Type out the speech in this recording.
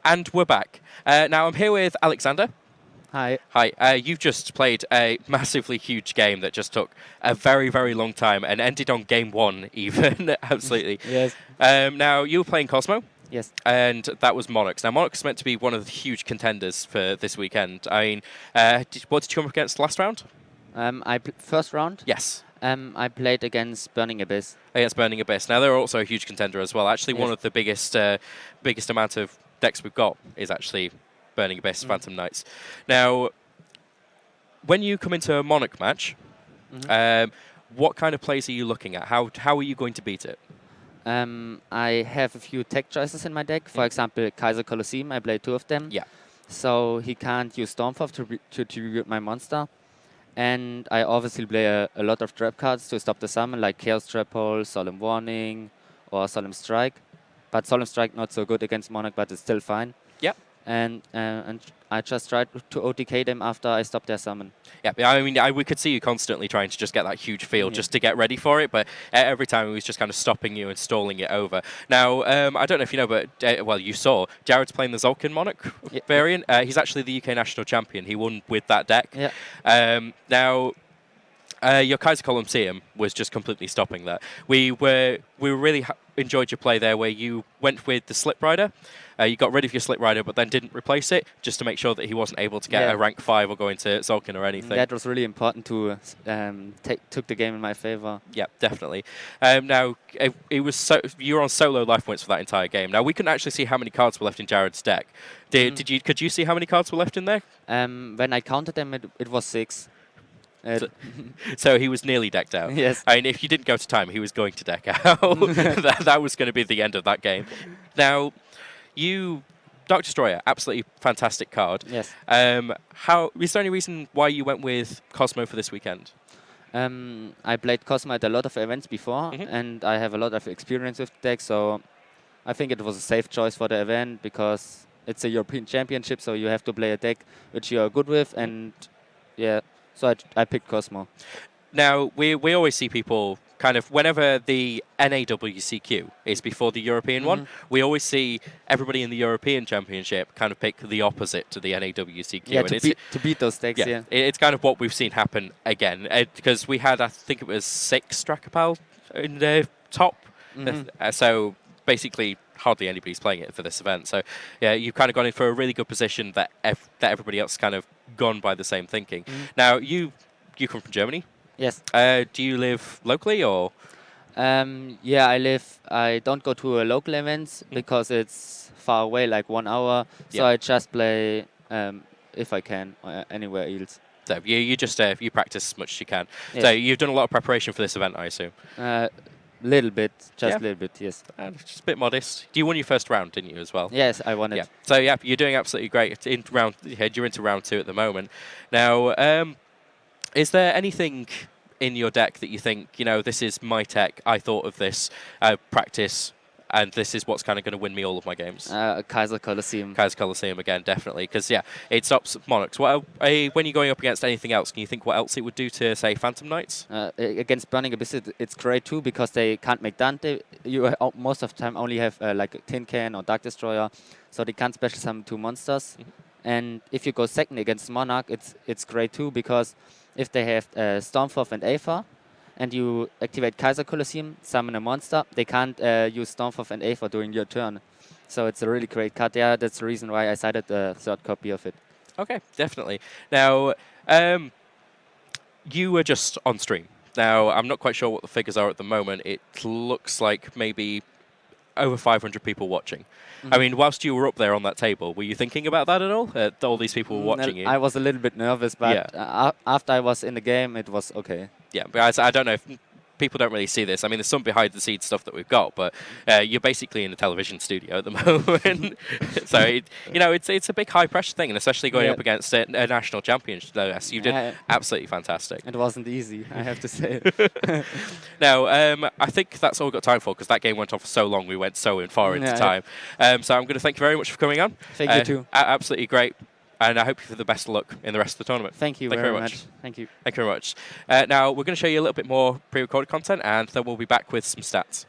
And we're back. Now I'm here with Alexander. Hi. Hi. You've just played a massively huge game that just took a very, very long time and ended on game one, even. Absolutely. Yes. Now, you were playing Cosmo, Yes. and that was Monarchs. Now, Monarchs is meant to be one of the huge contenders for this weekend. I mean, what did you come up against last round? First round. Yes. I played against Burning Abyss. Against Burning Abyss. Now, they're also a huge contender as well. Actually, one Yes. of the biggest amount of decks we've got is actually Burning Abyss, Phantom Knights. Now, when you come into a Monarch match, what kind of plays are you looking at? How are you going to beat it? I have a few tech choices in my deck. For example, Kaiser Colosseum. I play 2 of them. Yeah. So he can't use Stormforth to tribute my monster. And I obviously play a lot of trap cards to stop the summon, like Chaos Trap Hole, Solemn Warning, or Solemn Strike. But Solemn Strike not so good against Monarch, but it's still fine. Yep. And I just tried to OTK them after I stopped their summon. Yeah, I mean, we could see you constantly trying to just get that huge field just to get ready for it, but every time he was just kind of stopping you and stalling it over. Now, I don't know if you know, but, well, you saw, Jared's playing the Zolkin Monarch variant. He's actually the UK national champion. He won with that deck. Yeah. Now, your Kaiser Colosseum was just completely stopping that. We really enjoyed your play there where you went with the Slip Rider. You got rid of your Slip Rider, but then didn't replace it, just to make sure that he wasn't able to get a rank 5 or go into Zolkin or anything. That was really important to took the game in my favor. Yeah, definitely. Now, you were on solo life points for that entire game. Now, we couldn't actually see how many cards were left in Jared's deck. Could you see how many cards were left in there? When I counted them, it was 6. So he was nearly decked out. Yes. I mean, if you didn't go to time, he was going to deck out. that was going to be the end of that game. Now, Dark Destroyer, absolutely fantastic card. Yes. Is there any reason why you went with Cosmo for this weekend? I played Cosmo at a lot of events before, and I have a lot of experience with the deck, so I think it was a safe choice for the event because it's a European Championship, so you have to play a deck which you are good with, and yeah. So I picked Cosmo. Now, we always see people kind of, whenever the WCQ is before the European one, we always see everybody in the European Championship kind of pick the opposite to the WCQ. Yeah, to beat those decks, yeah. It's kind of what we've seen happen again, because we had, I think it was 6 Dracopal in the top. So basically, hardly anybody's playing it for this event. So, yeah, you've kind of gone in for a really good position that everybody else kind of gone by the same thinking. Now, you come from Germany? Yes. Do you live locally, or? Yeah, I don't go to local events because it's far away, like 1 hour. So I just play, if I can, anywhere else. So you just you practice as much as you can. Yes. So you've done a lot of preparation for this event, I assume? Little bit, just a little bit, yes. Just a bit modest. You won your first round, didn't you, as well? Yes, I won it. Yeah. So yeah, you're doing absolutely great. You're into round 2 at the moment. Now, is there anything in your deck that you think, this is my tech, I thought of this, practice, and this is what's kind of going to win me all of my games? Kaiser Colosseum. Kaiser Colosseum again, definitely, because it stops Monarchs. When you're going up against anything else, can you think what else it would do to, say, Phantom Knights? Against Burning Abyss, it's great too because they can't make Dante. You most of the time only have like a Tin Can or Dark Destroyer, so they can't special summon 2 monsters. And if you go second against Monarch, it's great too because if they have Stormforth and Aether, and you activate Kaiser Colosseum, summon a monster, they can't use Stormforth and Aether during your turn. So it's a really great card. Yeah, that's the reason why I cited the 3rd copy of it. Okay, definitely. Now, you were just on stream. Now, I'm not quite sure what the figures are at the moment. It looks like maybe over 500 people watching. I mean, whilst you were up there on that table, were you thinking about that at all? All these people were watching you? I was a little bit nervous, but after I was in the game, it was okay. Yeah, but I don't know if people don't really see this. I mean, there's some behind-the-scenes stuff that we've got, but you're basically in a television studio at the moment. So, it's a big high-pressure thing, and especially going up against a national championship. You did absolutely fantastic. It wasn't easy, I have to say. Now, I think that's all we've got time for, because that game went on for so long, we went so far into time. So I'm going to thank you very much for coming on. Thank you too. Absolutely great. And I hope you for the best of luck in the rest of the tournament. Thank you very much. Thank you. Thank you very much. Now, we're going to show you a little bit more pre-recorded content, and then we'll be back with some stats.